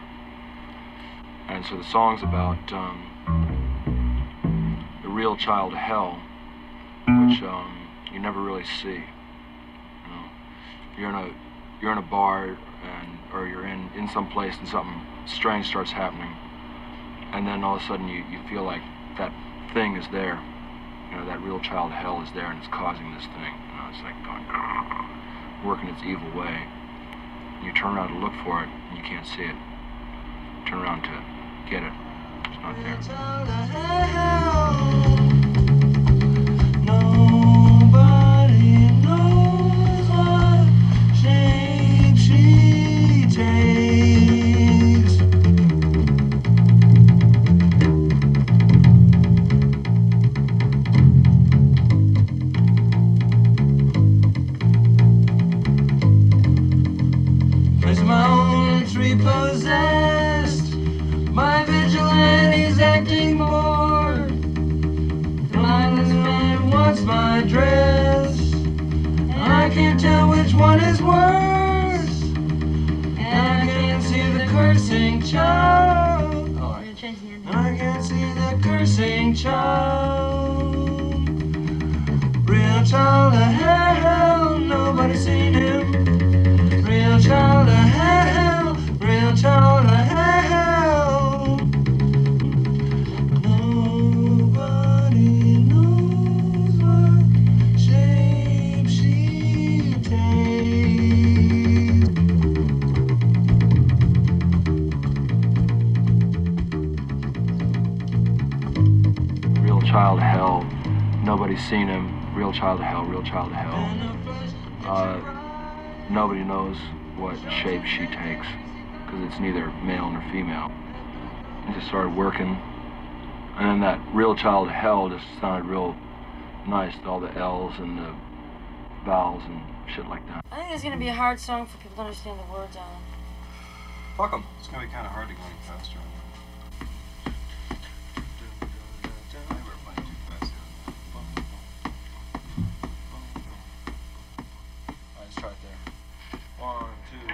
And so the song's about the real child of hell, which you never really see. You know, you're in a bar or you're in some place and something strange starts happening, and then all of a sudden you feel like that thing is there. You know, that real child of hell is there and it's causing this thing. You know, it's like going, working its evil way. And you turn around to look for it and you can't see it. Turn around to get it. It's not there. Nobody knows what shape she takes. As my own repossessed, my vigilante's acting bored. The mindless man wants my dress, and I can't tell which one is worse. And I can't see the cursing child. I can't see the cursing child. Real child of hell, nobody's seen him. Real child of hell, real child of hell. Nobody knows what shape she takes. Real child of hell, nobody's seen him. Real child of hell, real child of hell. Nobody knows what shape she takes because it's neither male nor female. And just started working, and then that real child of hell just sounded real nice, all the L's and the vowels and shit like that. I think it's going to be a hard song for people to understand the words on. Fuck 'em. It's going to be kind of hard to go any faster. Let's try it there. 1, 2.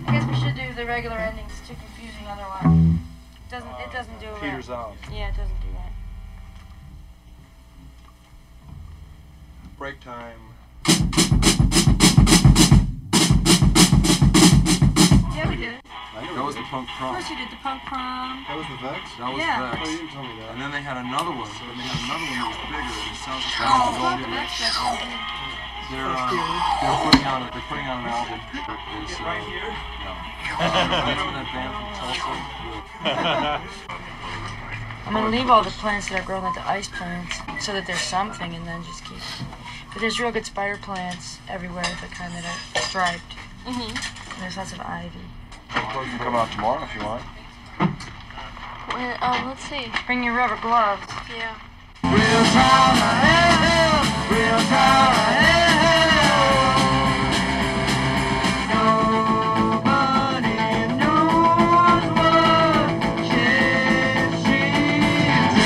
I guess we should do the regular endings. It's too confusing otherwise. It doesn't do it. Peters out. Yeah, it doesn't do that. Break time. Yeah, we did it. That was the punk Of prom. course you did the punk prom. That was the Vex? That was Yeah. Vex. Oh, you didn't tell me that. And then they had another one. And they had another one that was bigger. It sounds like Oh, fuck, the Vex stuff. they're putting out an album. It's, right here? No. Remember that band from Tulsa? I'm going to leave all the plants that are grown like the ice plants so that there's something and then just keep. But there's real good spider plants everywhere, the kind that are striped. Mm-hmm. And there's lots of ivy. You can come out tomorrow if you want. Let's see. Bring your rubber gloves. Yeah. Real child of hell, real child of hell. Nobody knows what shape she takes.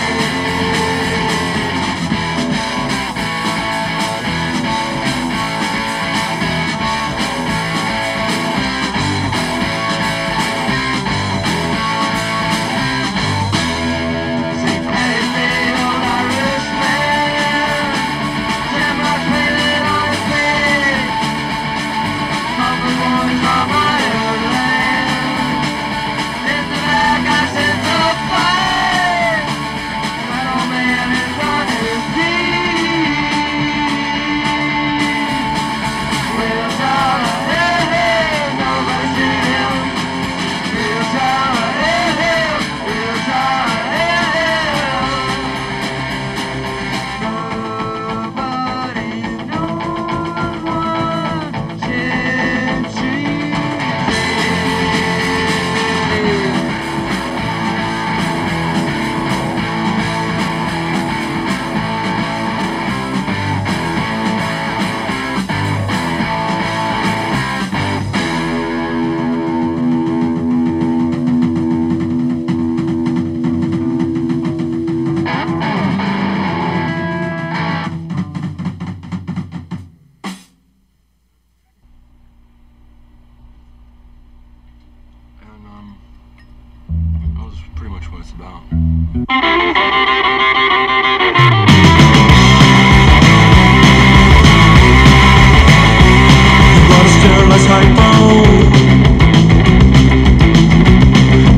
brought a sterilized hypo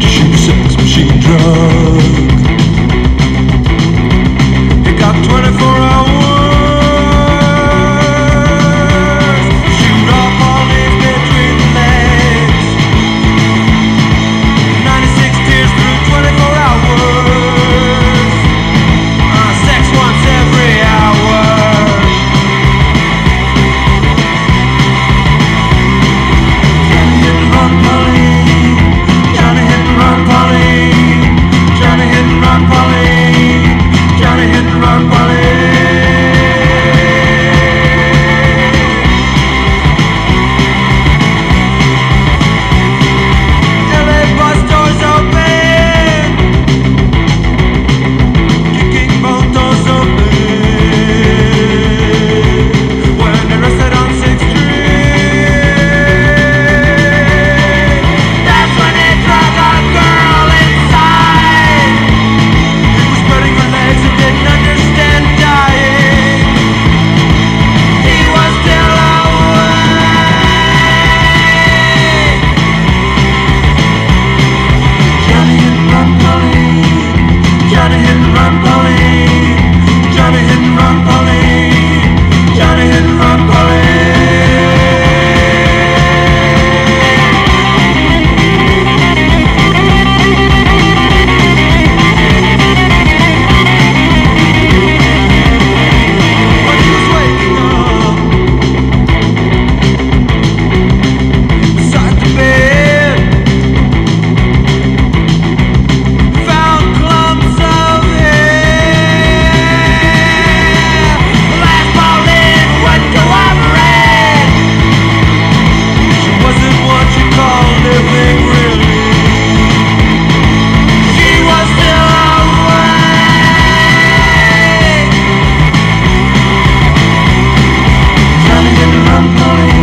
to shoot a sex machine drug. It got 24 hours. Shoot off all these between the legs. 96 tears through 24 hours. Sex once every hour. Johnny hit and run, Polly. Johnny hit and run, Polly. Johnny hit and run, Polly. Johnny hit and run, Polly. LA bus doors open. Kicking both doors open. When they rested on 6th Street. That's when they drug a girl inside. He was spreading her legs and didn't understand dying. He was still awake. Johnny hit and run, Polly. Johnny hit and run, Polly. Johnny hit and run, Polly. Johnny hit and run, Polly. When he was waking up beside the bed, found clumps of hair. The last Pauline went to operate. She wasn't what you call living, really. She was still awake. Johnny hit and run, Polly.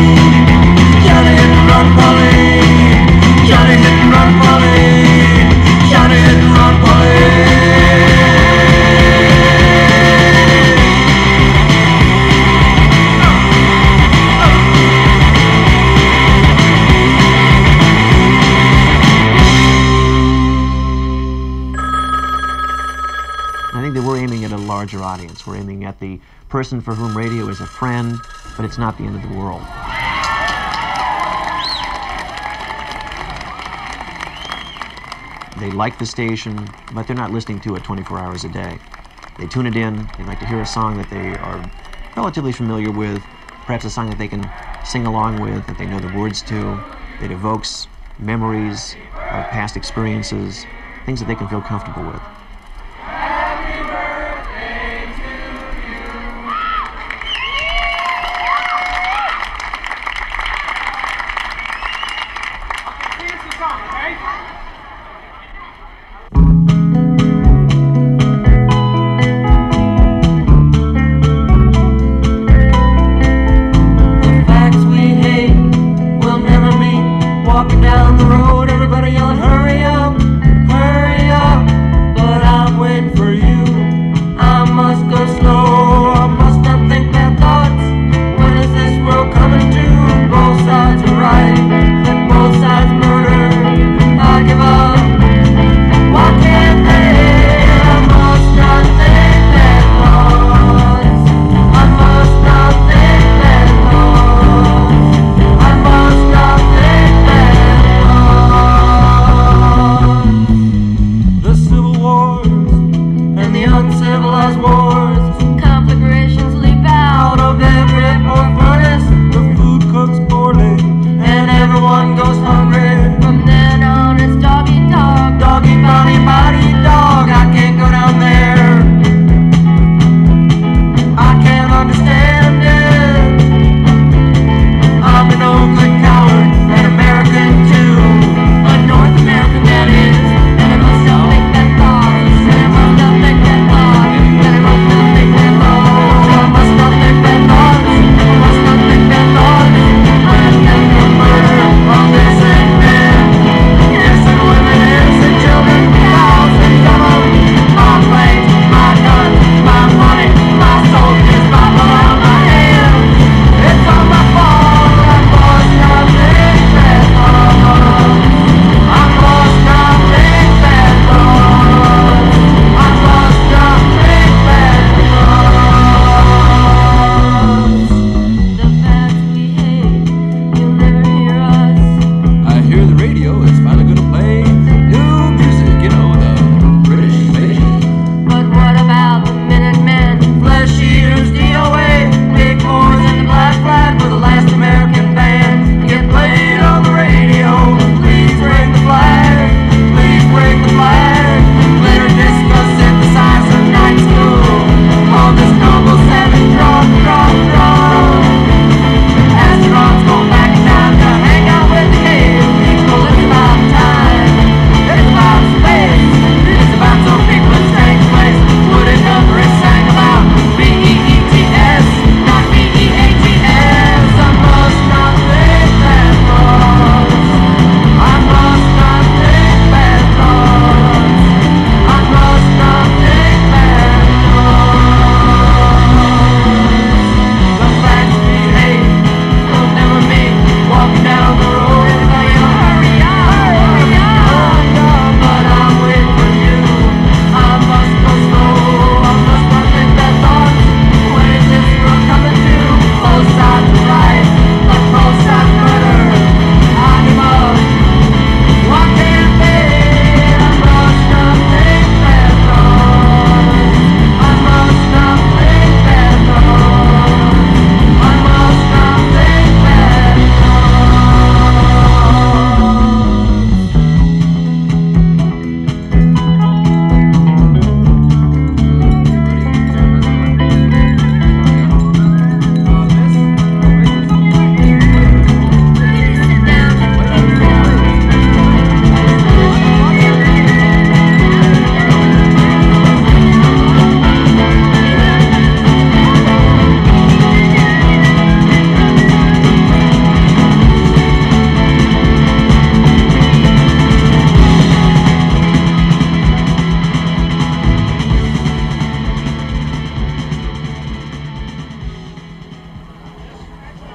Johnny hit and run, Polly. Johnny hit and run, Polly. Johnny hit and run, Polly. I think that we're aiming at a larger audience. We're aiming at the person for whom radio is a friend, but it's not the end of the world. They like the station, but they're not listening to it 24 hours a day. They tune it in, they like to hear a song that they are relatively familiar with, perhaps a song that they can sing along with, that they know the words to, that evokes memories of past experiences, things that they can feel comfortable with. The facts we hate will never meet. Walking down the road, everybody yelling, hurry up, hurry up. But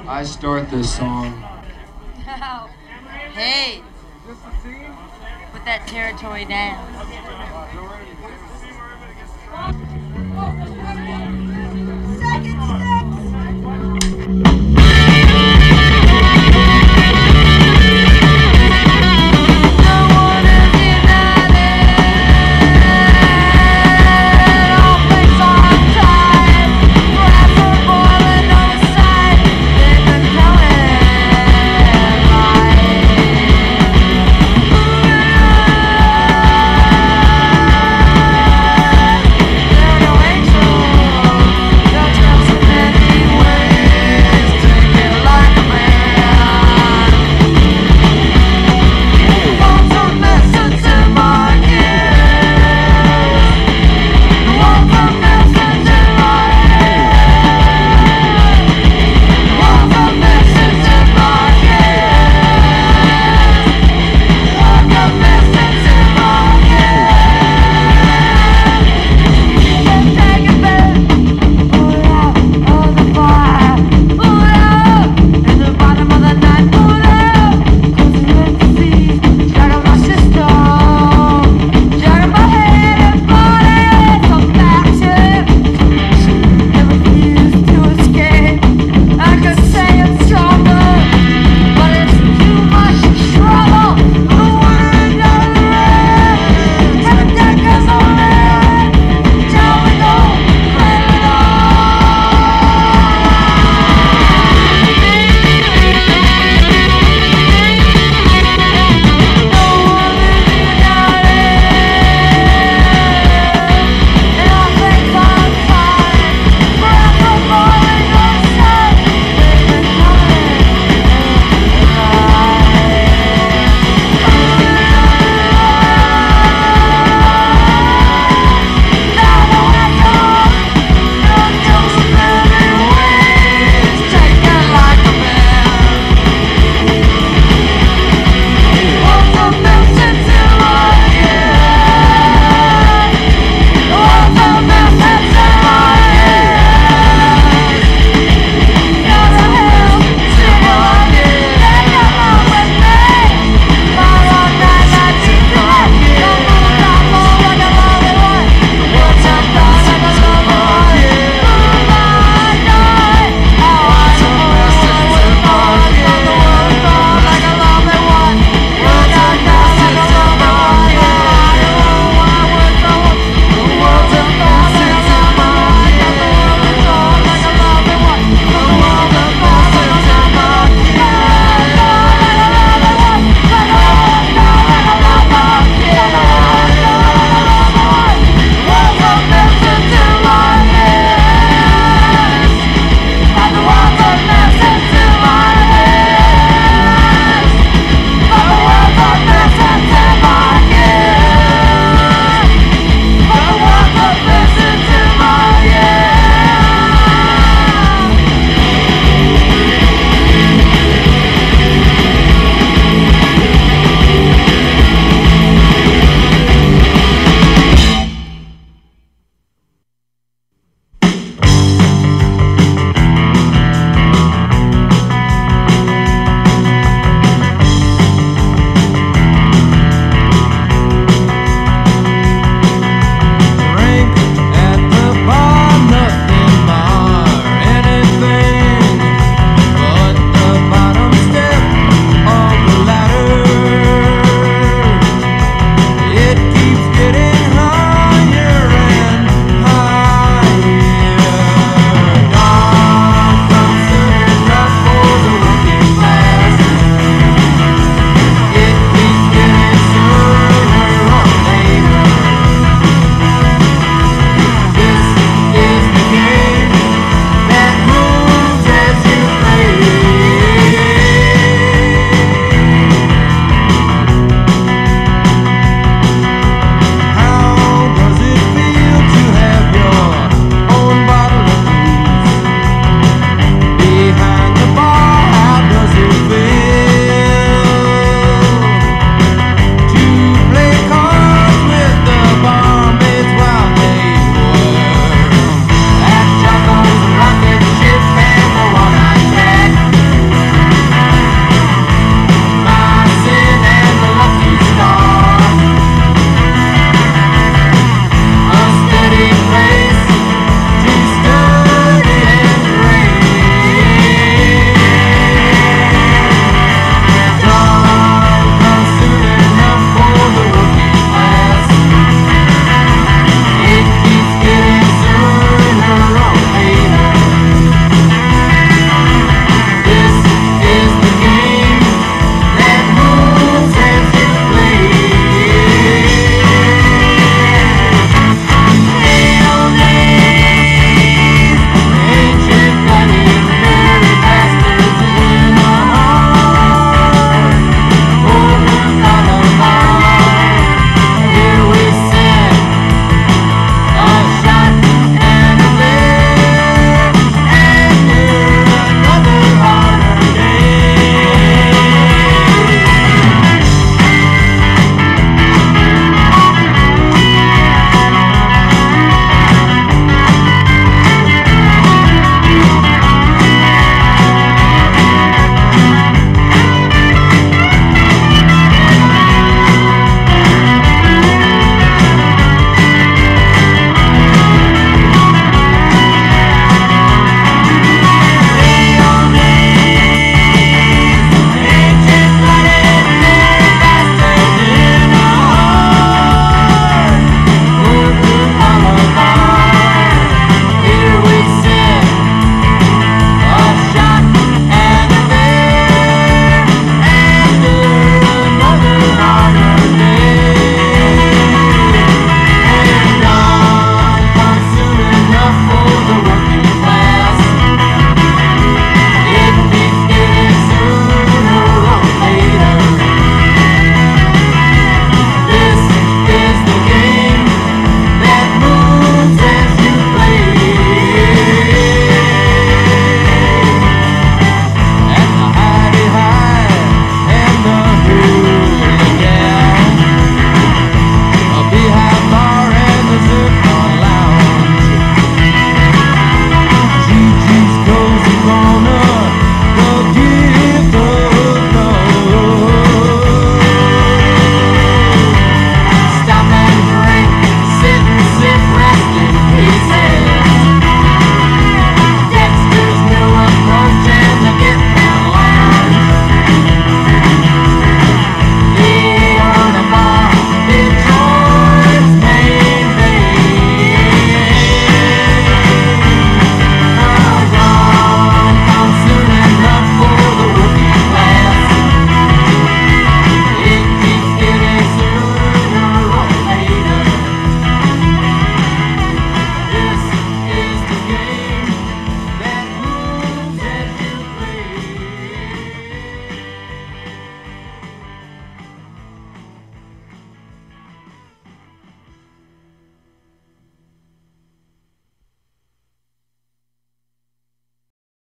I start this song. Hey, put that territory down.